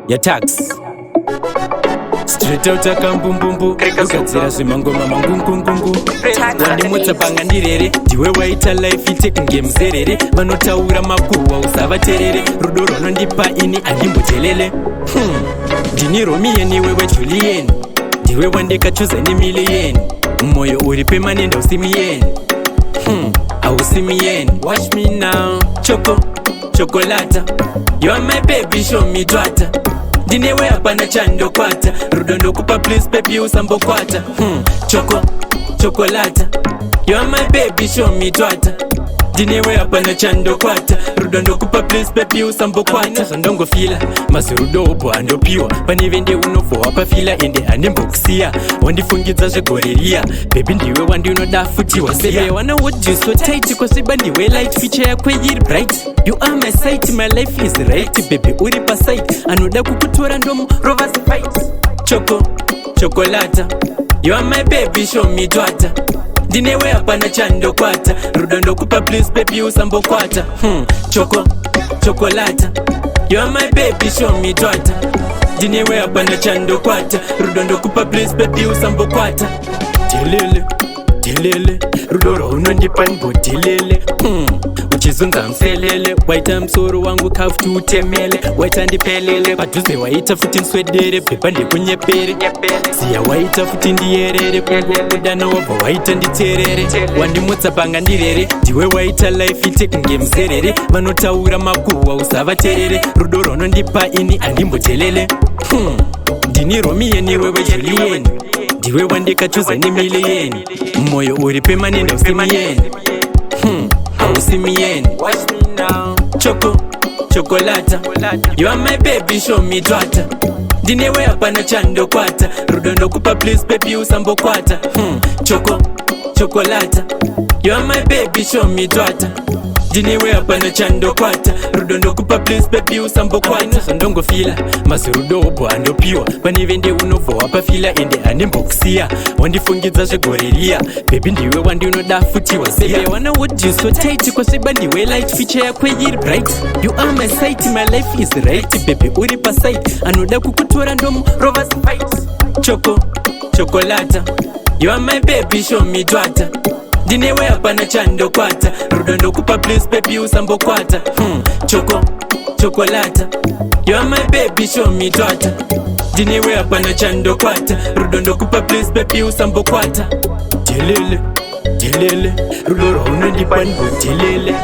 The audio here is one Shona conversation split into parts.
ya Tarks. Straight out akambumbumbu ukadzira zvimangoma mangungungungu wandimutsa pangandirere ndiwe waita life iteke ngemuzerere vanotaura makuhwa usavaterere rudo rwanondipa ini andimbotelele ndini romiyeni wewe julien ndiwe wandikachuza nemiliyeni moyo uri pemanenda usimiyeni ausimiyeni. Watch me now Chocolata, you are my baby, show me twata. Ndinewe hapana chandokwata rudo ndokupa please baby usambokwata. Chocolata, you are my baby, show me twata. Ndinewe hapana chandokwata rudo ndokupa please baby usambokwata. Zvandongofila mazurudo opo andopiwa pane vende unofowa pafila ende handimbokusiya wandifungidza zvegoreriya baby ndiwe wandinoda futi wasebe wana hold you so tight kwasviba ndiwe light feature yako iri bright. You are my sight, my life is right baby uri pasite anoda kukutora ndomo rovers fight. Chocolata, you are my baby, show me twata. Ndinewe hapana chandokwata rudo ndokupa please baby usambokwata. Chocolata, you are my baby, show me twata. Ndinewe hapana chandokwata rudo ndokupa please baby usambokwata. Delele rudo rwaunondipa ndimbodelele uchizunza mselele waita msoro wangu kafuti utemele waita ndipelele padhuze waita futi nswedere pepa ndikunyepere siya waita futi ndiyerere kudana wabva waita nditerere wandimutsa pangandirere ndiwe waita life iteke ngemuzerere vanotaura makuhwa usavaterere rudo rwanondipa ini andimbotelele ndini romiyeni wewe julien ndiwe wandikachuza nemiliyeni moyo uri pemanenda usimiyeni ausimiyeni. Watch me now Chocolata, you are my baby, show me twata. Ndinewe hapana chandokwata rudo ndokupa please baby usambokwata. Chocolata, you are my baby, show me twata. Ndinewe hapana chandokwata rudo ndokupa please baby usambokwata. Zvandongofila mazurudo opo andopiwa pane vende unofowa pafila ende handimbokusiya wandifungidza zvegoreriya baby ndiwe wandinoda futi wasebe wana hold you so tight kwasviba ndiwe light feature yako iri bright. You are my sight, my life is right baby uri pasite anoda kukutora ndomo rovers fight. Chocolata, you are my baby, show me twata. Ndinewe hapana chandokwata rudo ndokupa please baby usambokwata. Chocolata, you are my baby, show me twata. Ndinewe hapana chandokwata rudo ndokupa please baby usambokwata. Delele rudo rwaunondipa ndimbodelele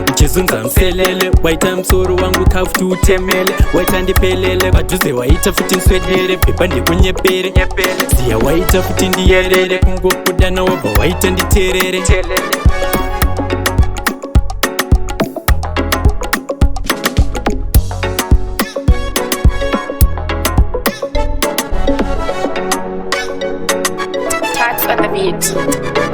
uchizunza mselele waita msoro wangu kafuti utemele waita ndipelele padhuze waita futi nswedere pepa ndikunyepere siya waita futi ndiyerere kungokudana wabva waita nditerere. Tarks on the beat.